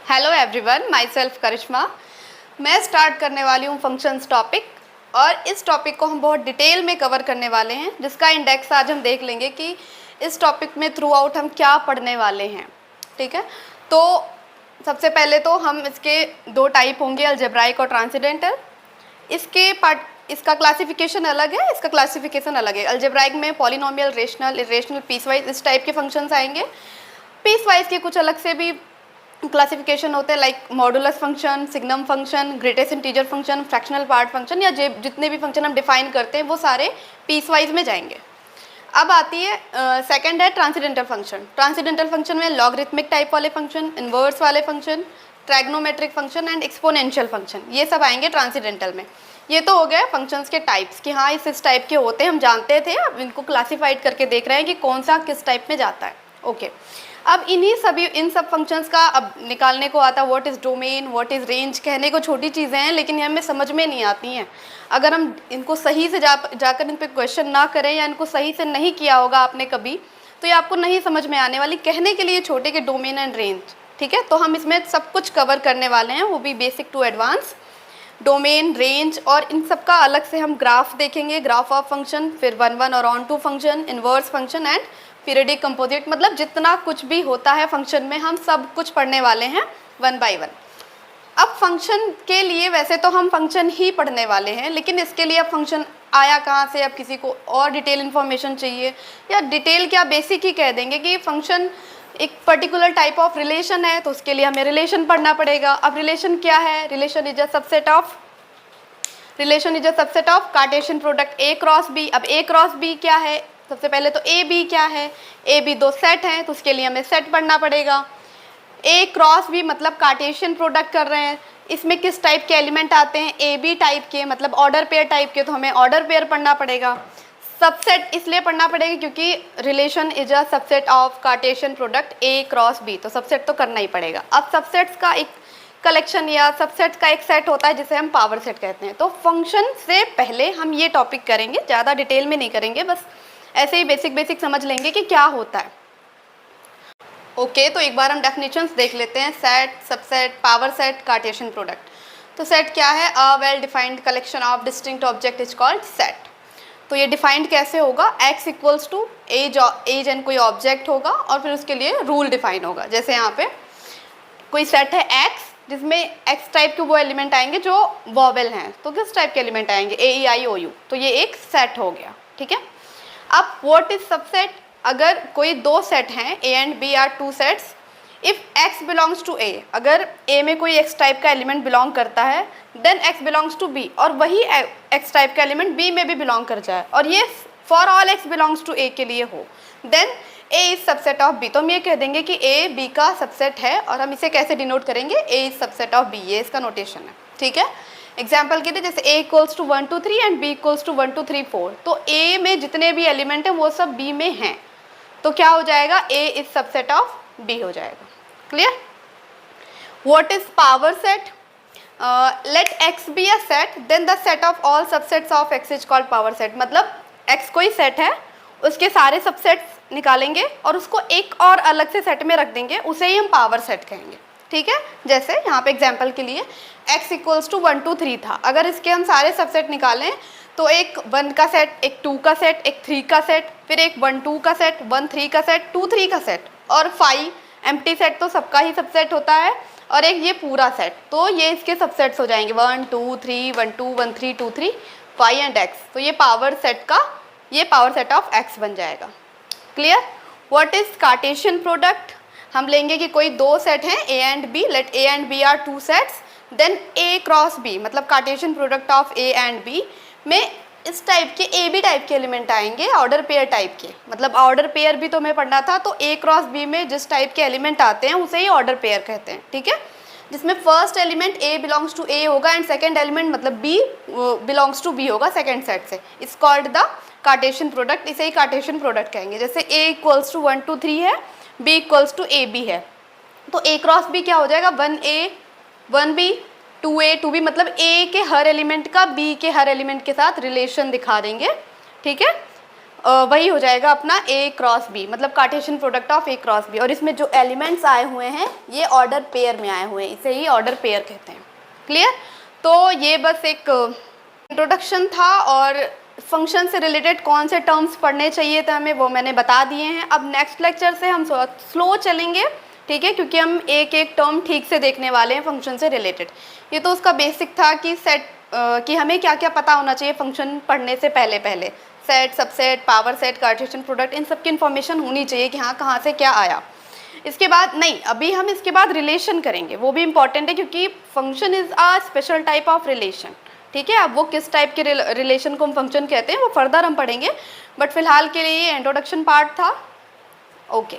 Hello everyone, my self करिश्मा। मैं start करने वाली हूँ फंक्शंस टॉपिक, और इस टॉपिक को हम बहुत डिटेल में कवर करने वाले हैं, जिसका इंडेक्स आज हम देख लेंगे कि इस टॉपिक में थ्रू आउट हम क्या पढ़ने वाले हैं। ठीक है, तो सबसे पहले तो हम इसके दो टाइप होंगे, अलजेब्राइक और ट्रांसेंडेंटल। इसका क्लासिफिकेशन अलग है, इसका क्लासिफिकेशन अलग है। अलजेब्राइक में पॉलिनोमियल, रेशनल, इरेशनल, पीसवाइज इस टाइप के फंक्शंस आएंगे। पीसवाइज के कुछ अलग से भी क्लासिफिकेशन होते हैं, like modulus function, signum function, greatest integer function, fractional part function, या जितने भी फंक्शन हम डिफाइन करते हैं वो सारे पीसवाइज में जाएंगे। अब आती है सेकंड है ट्रांसेंडेंटल फंक्शन। ट्रांसेंडेंटल फंक्शन में लॉगरिथमिक टाइप वाले फंक्शन, इन्वर्स वाले function, trigonometric function and exponential function, ये सब आएंगे ट्रांसेंडेंटल में। ये तो हो गया फंक्शंस के टाइप्स कि हाँ इस टाइप के होते हैं, हम जानते थे, अब इनको क्लासीफाइड करके देख रहे हैं कि कौन सा किस टाइप में जाता है। ओके, अब इन सब फंक्शंस का अब निकालने को आता है what is domain, what is range. कहने को छोटी चीज़ें हैं, लेकिन ये हमें समझ में नहीं आती हैं। अगर हम इनको सही से जाकर इन पे क्वेश्चन ना करें, या इनको सही से नहीं किया होगा आपने कभी, तो ये आपको नहीं समझ में आने वाली। कहने के लिए छोटे के डोमेन एंड रेंज। ठीक है, तो हम इसमें सब कुछ कवर करने वाले हैं, वो भी basic to advance. Domain, range, और इन सब का अलग से हम ग्राफ देखेंगे, ग्राफ ऑफ फंक्शन, फिर 1 1 और onto function, inverse function and periodic composite. मतलब जितना कुछ भी होता है फंक्शन में, हम सब कुछ पढ़ने वाले हैं 1 by 1। अब फंक्शन के लिए वैसे तो हम फंक्शन ही पढ़ने वाले हैं, लेकिन इसके लिए अब फंक्शन आया कहाँ से, अब किसी को और डिटेल इन्फॉर्मेशन चाहिए, या डिटेल क्या बेसिक ही कह देंगे कि फंक्शन एक पर्टिकुलर टाइप ऑफ रिलेशन है, तो उसके लिए हमें रिलेशन पढ़ना पड़ेगा। अब रिलेशन क्या है? Relation is a subset of Cartesian product A cross B। अब A क्रॉस B क्या है? सबसे पहले तो ए बी क्या है? ए बी दो सेट हैं, तो उसके लिए हमें सेट पढ़ना पड़ेगा। ए क्रॉस बी मतलब कार्टेशियन प्रोडक्ट कर रहे हैं, इसमें किस टाइप के एलिमेंट आते हैं? ए बी टाइप के, मतलब ऑर्डर पेयर टाइप के, तो हमें ऑर्डर पेयर पढ़ना पड़ेगा। सबसेट इसलिए पढ़ना पड़ेगा क्योंकि relation is a subset of Cartesian product A cross B, तो सबसेट तो करना ही पड़ेगा। अब सबसेट्स का एक कलेक्शन या सबसेट का एक सेट होता है जिसे हम पावर सेट कहते हैं। तो फंक्शन से पहले हम ये टॉपिक करेंगे, ज़्यादा डिटेल में नहीं करेंगे, बस ऐसे ही बेसिक समझ लेंगे कि क्या होता है। ओके, तो एक बार हम डेफिनेशंस देख लेते हैं। Set, subset, power set, Cartesian product. तो सेट क्या है? A well defined collection of distinct object is called set. तो ये डिफाइंड कैसे होगा? x equals to as and कोई ऑब्जेक्ट होगा, और फिर उसके लिए रूल डिफाइन होगा। जैसे यहाँ पे कोई सेट है x, जिसमें x टाइप के वो एलिमेंट आएंगे जो वॉवेल हैं, तो किस टाइप के एलिमेंट आएंगे? ए ई आई ओ यू, तो ये एक सेट हो गया। ठीक है, अब व्हाट इज सबसेट? अगर कोई दो सेट हैं, A and B are two sets, if x belongs to A, अगर A में कोई x टाइप का एलिमेंट बिलोंग करता है, then x belongs to B, और वही x टाइप का एलिमेंट B में भी बिलोंग कर जाए, और ये for all x belongs to A के लिए हो, देन A is subset of B। तो हम ये कह देंगे कि A B का सबसेट है, और हम इसे कैसे डिनोट करेंगे? A is subset of B, ये इसका नोटेशन है। ठीक है, एग्जाम्पल के लिए जैसे A equals to 1 2 3 and B equals to 1 2 3 4, तो A में जितने भी एलिमेंट हैं वो सब B में हैं, तो क्या हो जाएगा? A is subset of B हो जाएगा। Clear? What is power set? Let X be a set, then the set of all subsets of X is called power set. मतलब X कोई सेट है, उसके सारे सबसेट्स निकालेंगे और उसको एक और अलग से सेट में रख देंगे, उसे ही हम पावर सेट कहेंगे। ठीक है, जैसे यहाँ पे एग्जाम्पल के लिए x इक्वल्स टू 1 2 3 था, अगर इसके हम सारे सबसेट निकालें तो एक 1 का सेट, एक 2 का सेट, एक 3 का सेट, फिर एक 1 2 का सेट, 1 3 का सेट, 2 3 का सेट, और 5 एम्प्टी सेट, तो सबका ही सबसेट होता है, और एक ये पूरा सेट, तो ये इसके सबसेट्स हो जाएंगे 1 2 3 1 2 1 3 2 3 5 एंड x। तो ये पावर सेट ऑफ x बन जाएगा। Clear? What is Cartesian product? हम लेंगे कि कोई दो सेट हैं A and B, let A and B are two sets, then A cross B, मतलब Cartesian product of A and B में इस टाइप के A B टाइप के एलिमेंट आएंगे, ऑर्डर पेयर टाइप के। मतलब ऑर्डर पेयर भी तो हमें पढ़ना था, तो A क्रॉस B में जिस टाइप के एलिमेंट आते हैं उसे ही ऑर्डर पेयर कहते हैं। ठीक है, जिसमें first element A belongs to A होगा एंड सेकेंड एलिमेंट मतलब B बिलोंग्स टू B होगा सेकेंड सेट से, it's called the Cartesian product. इसे ही कार्टेशियन प्रोडक्ट कहेंगे। जैसे A इक्वल्स टू 1 2 3 है, B equals to A B है, तो A क्रॉस B क्या हो जाएगा? 1A 1B 2A 2B, मतलब A के हर एलिमेंट का B के हर एलिमेंट के साथ रिलेशन दिखा देंगे। ठीक है, वही हो जाएगा अपना ए क्रॉस बी, मतलब Cartesian product of A cross B. और इसमें जो एलिमेंट्स आए हुए हैं ये ऑर्डर पेयर में आए हुए हैं, इसे ही ऑर्डर पेयर कहते हैं। क्लियर? तो ये बस एक इंट्रोडक्शन था, और फंक्शन से रिलेटेड कौन से टर्म्स पढ़ने चाहिए थे हमें वो मैंने बता दिए हैं। अब नेक्स्ट लेक्चर से हम स्लो चलेंगे, ठीक है, क्योंकि हम एक एक टर्म ठीक से देखने वाले हैं फंक्शन से रिलेटेड। ये तो उसका बेसिक था कि सेट कि हमें क्या क्या पता होना चाहिए फंक्शन पढ़ने से पहले पहले। Set, subset, power set, Cartesian product, इन सब की इन्फॉर्मेशन होनी चाहिए कि हाँ कहाँ से क्या आया। इसके बाद नहीं, अभी हम इसके बाद रिलेशन करेंगे, वो भी इम्पॉर्टेंट है क्योंकि function is a special type of relation. ठीक है, अब वो किस टाइप के रिलेशन को हम फंक्शन कहते हैं वो फर्दर हम पढ़ेंगे, बट फिलहाल के लिए ये इंट्रोडक्शन पार्ट था। ओके।